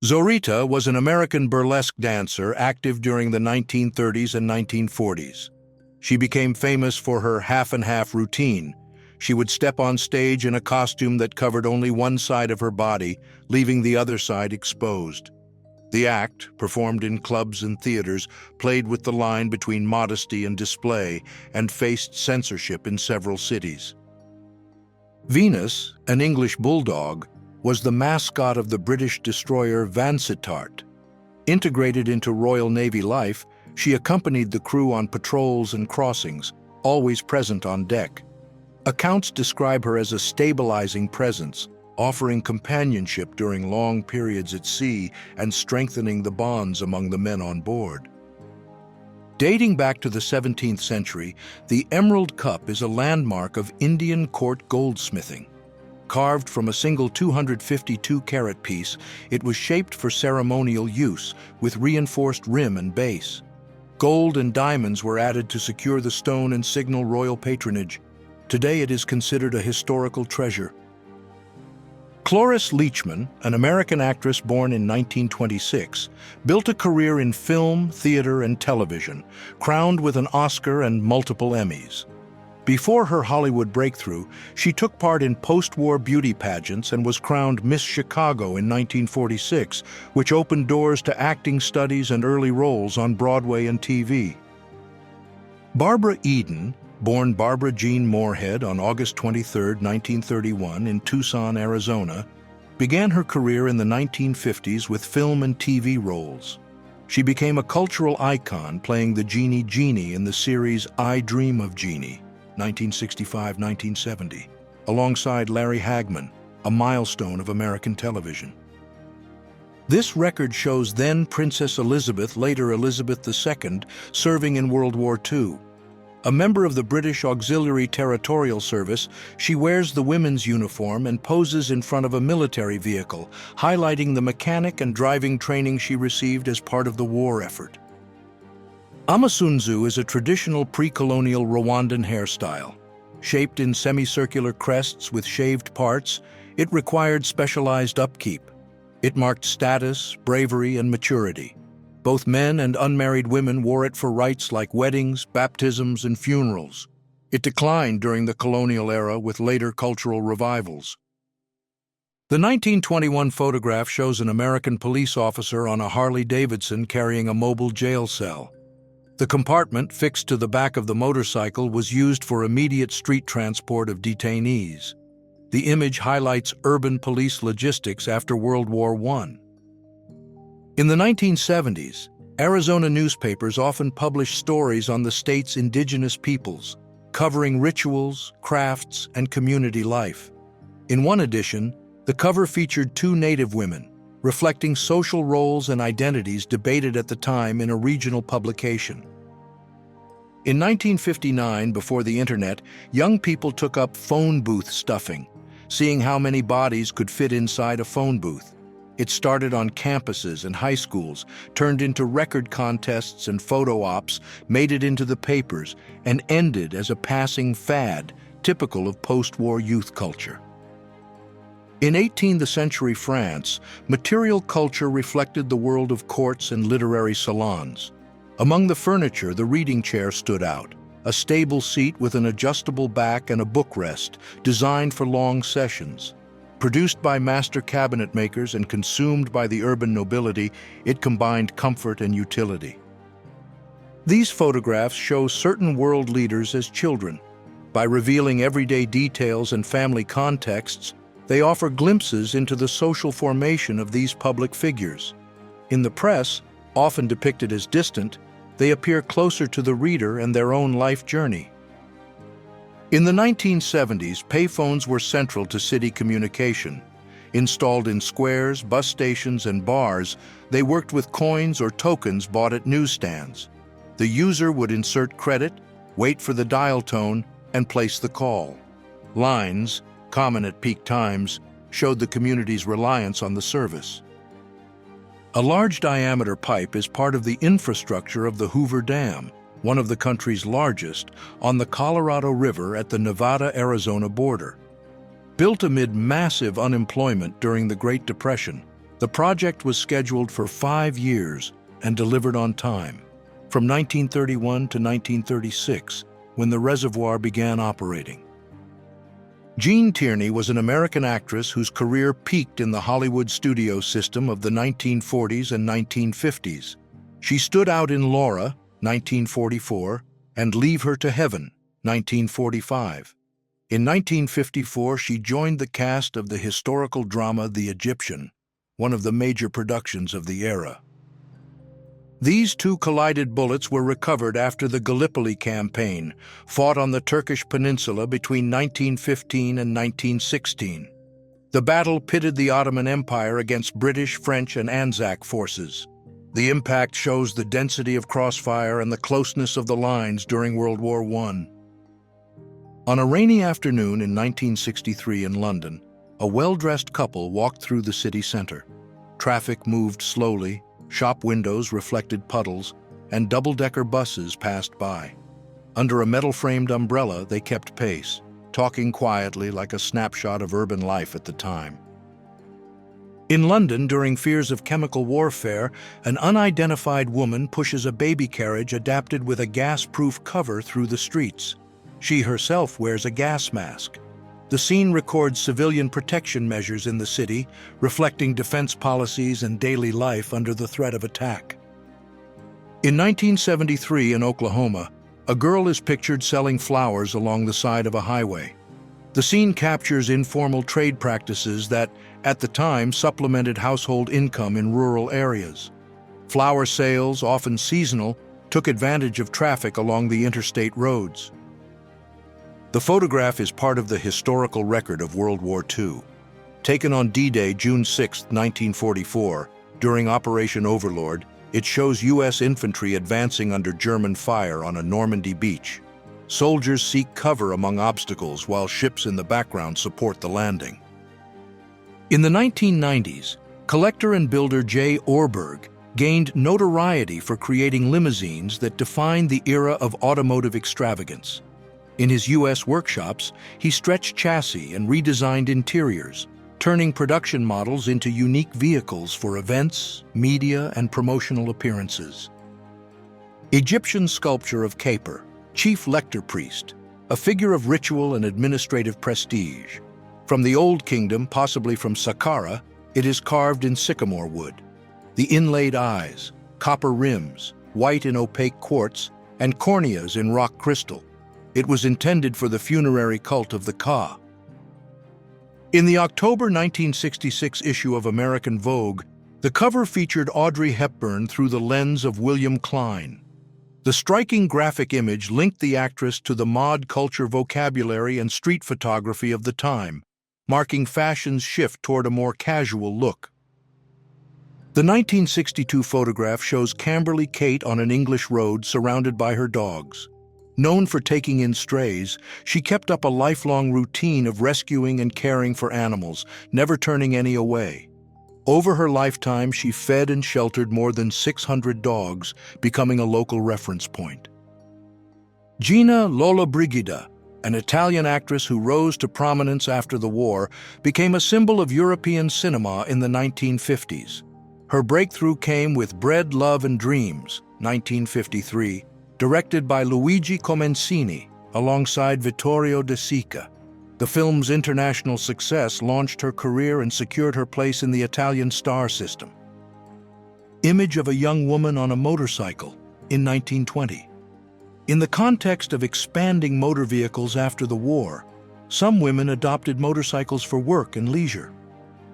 Zorita was an American burlesque dancer active during the 1930s and 1940s. She became famous for her half-and-half routine. She would step on stage in a costume that covered only one side of her body, leaving the other side exposed. The act, performed in clubs and theaters, played with the line between modesty and display and faced censorship in several cities. Venus, an English bulldog, was the mascot of the British destroyer Vansittart. Integrated into Royal Navy life, she accompanied the crew on patrols and crossings, always present on deck. Accounts describe her as a stabilizing presence, offering companionship during long periods at sea and strengthening the bonds among the men on board. Dating back to the 17th century, the Emerald Cup is a landmark of Indian court goldsmithing. Carved from a single 252-carat piece, it was shaped for ceremonial use, with reinforced rim and base. Gold and diamonds were added to secure the stone and signal royal patronage. Today it is considered a historical treasure. Cloris Leachman, an American actress born in 1926, built a career in film, theater, and television, crowned with an Oscar and multiple Emmys. Before her Hollywood breakthrough, she took part in post-war beauty pageants and was crowned Miss Chicago in 1946, which opened doors to acting studies and early roles on Broadway and TV. Barbara Eden, born Barbara Jean Moorhead on August 23, 1931, in Tucson, Arizona, began her career in the 1950s with film and TV roles. She became a cultural icon, playing the genie Jeannie in the series I Dream of Jeannie, 1965-1970, alongside Larry Hagman, a milestone of American television. This record shows then Princess Elizabeth, later Elizabeth II, serving in World War II. A member of the British Auxiliary Territorial Service, she wears the women's uniform and poses in front of a military vehicle, highlighting the mechanic and driving training she received as part of the war effort. Amasunzu is a traditional pre-colonial Rwandan hairstyle. Shaped in semicircular crests with shaved parts, it required specialized upkeep. It marked status, bravery, and maturity. Both men and unmarried women wore it for rites like weddings, baptisms, and funerals. It declined during the colonial era with later cultural revivals. The 1921 photograph shows an American police officer on a Harley-Davidson carrying a mobile jail cell. The compartment, fixed to the back of the motorcycle, was used for immediate street transport of detainees. The image highlights urban police logistics after World War I. In the 1970s, Arizona newspapers often published stories on the state's indigenous peoples, covering rituals, crafts, and community life. In one edition, the cover featured two Native women, reflecting social roles and identities debated at the time in a regional publication. In 1959, before the internet, young people took up phone booth stuffing, seeing how many bodies could fit inside a phone booth. It started on campuses and high schools, turned into record contests and photo ops, made it into the papers, and ended as a passing fad, typical of post-war youth culture. In 18th century France, material culture reflected the world of courts and literary salons. Among the furniture, the reading chair stood out, a stable seat with an adjustable back and a bookrest, designed for long sessions. Produced by master cabinet makers and consumed by the urban nobility, it combined comfort and utility. These photographs show certain world leaders as children. By revealing everyday details and family contexts, they offer glimpses into the social formation of these public figures. In the press, often depicted as distant, they appear closer to the reader and their own life journey. In the 1970s, payphones were central to city communication. Installed in squares, bus stations, and bars, they worked with coins or tokens bought at newsstands. The user would insert credit, wait for the dial tone, and place the call. Lines, common at peak times, showed the community's reliance on the service. A large-diameter pipe is part of the infrastructure of the Hoover Dam, one of the country's largest, on the Colorado River at the Nevada-Arizona border. Built amid massive unemployment during the Great Depression, The project was scheduled for 5 years and delivered on time, from 1931 to 1936, when the reservoir began operating. Jean Tierney was an American actress whose career peaked in the Hollywood studio system of the 1940s and 1950s. She stood out in Laura, 1944, and Leave Her to Heaven, 1945. In 1954, she joined the cast of the historical drama The Egyptian, one of the major productions of the era. These two collided bullets were recovered after the Gallipoli campaign, fought on the Turkish peninsula between 1915 and 1916. The battle pitted the Ottoman Empire against British, French, and Anzac forces. The impact shows the density of crossfire and the closeness of the lines during World War I. On a rainy afternoon in 1963 in London, a well-dressed couple walked through the city center. Traffic moved slowly, shop windows reflected puddles, and double-decker buses passed by. Under a metal-framed umbrella, they kept pace, talking quietly like a snapshot of urban life at the time. In London, during fears of chemical warfare, an unidentified woman pushes a baby carriage adapted with a gas-proof cover through the streets. She herself wears a gas mask. The scene records civilian protection measures in the city, reflecting defense policies and daily life under the threat of attack. In 1973 in Oklahoma, a girl is pictured selling flowers along the side of a highway. The scene captures informal trade practices that, at the time, supplemented household income in rural areas. Flower sales, often seasonal, took advantage of traffic along the interstate roads. The photograph is part of the historical record of World War II. Taken on D-Day, June 6, 1944, during Operation Overlord, it shows U.S. infantry advancing under German fire on a Normandy beach. Soldiers seek cover among obstacles while ships in the background support the landing. In the 1990s, collector and builder J. Orberg gained notoriety for creating limousines that defined the era of automotive extravagance. In his U.S. workshops, he stretched chassis and redesigned interiors, turning production models into unique vehicles for events, media, and promotional appearances. Egyptian sculpture of Caper, chief lector priest, a figure of ritual and administrative prestige. From the Old Kingdom, possibly from Saqqara, it is carved in sycamore wood. The inlaid eyes, copper rims, white in opaque quartz, and corneas in rock crystal. It was intended for the funerary cult of the Ka. In the October 1966 issue of American Vogue, the cover featured Audrey Hepburn through the lens of William Klein. The striking graphic image linked the actress to the mod culture vocabulary and street photography of the time, marking fashion's shift toward a more casual look. The 1962 photograph shows Camberly Kate on an English road surrounded by her dogs. Known for taking in strays, she kept up a lifelong routine of rescuing and caring for animals, never turning any away. Over her lifetime, she fed and sheltered more than 600 dogs, becoming a local reference point. Gina Lollobrigida, an Italian actress who rose to prominence after the war, became a symbol of European cinema in the 1950s. Her breakthrough came with Bread, Love, and Dreams, 1953, directed by Luigi Comencini, alongside Vittorio De Sica. The film's international success launched her career and secured her place in the Italian star system. Image of a young woman on a motorcycle in 1920. In the context of expanding motor vehicles after the war, some women adopted motorcycles for work and leisure.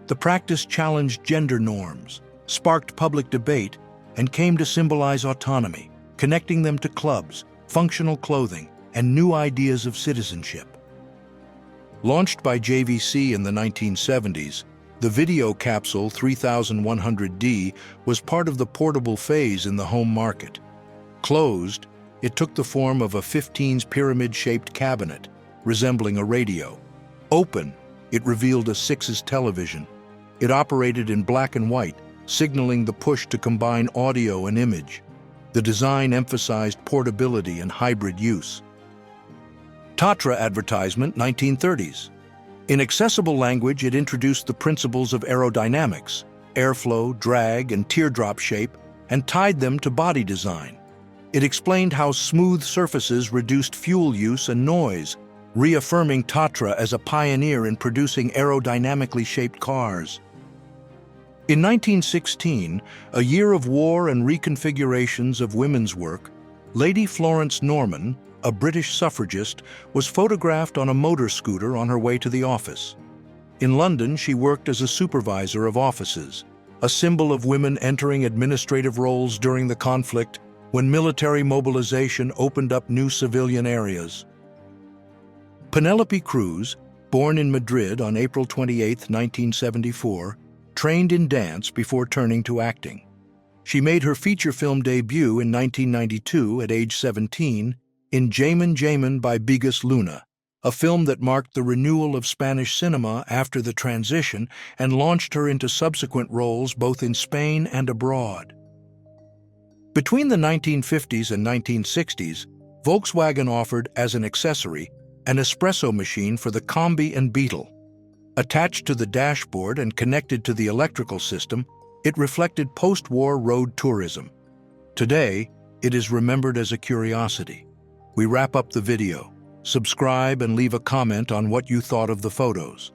The practice challenged gender norms, sparked public debate, and came to symbolize autonomy, connecting them to clubs, functional clothing, and new ideas of citizenship. Launched by JVC in the 1970s, the video capsule 3100D was part of the portable phase in the home market. Closed, it took the form of a 15's pyramid-shaped cabinet, resembling a radio. Open, it revealed a 6's television. It operated in black and white, signaling the push to combine audio and image. The design emphasized portability and hybrid use. Tatra advertisement, 1930s. In accessible language, it introduced the principles of aerodynamics, airflow, drag, and teardrop shape, and tied them to body design. It explained how smooth surfaces reduced fuel use and noise, reaffirming Tatra as a pioneer in producing aerodynamically shaped cars. In 1916, a year of war and reconfigurations of women's work, Lady Florence Norman, a British suffragist, was photographed on a motor scooter on her way to the office. In London, she worked as a supervisor of offices, a symbol of women entering administrative roles during the conflict when military mobilization opened up new civilian areas. Penelope Cruz, born in Madrid on April 28, 1974, trained in dance before turning to acting. She made her feature film debut in 1992 at age 17 in Jaman Jaman by Bigas Luna, a film that marked the renewal of Spanish cinema after the transition and launched her into subsequent roles both in Spain and abroad. Between the 1950s and 1960s, Volkswagen offered, as an accessory, an espresso machine for the Combi and Beetle. Attached to the dashboard and connected to the electrical system, it reflected post-war road tourism. Today, it is remembered as a curiosity. We wrap up the video. Subscribe and leave a comment on what you thought of the photos.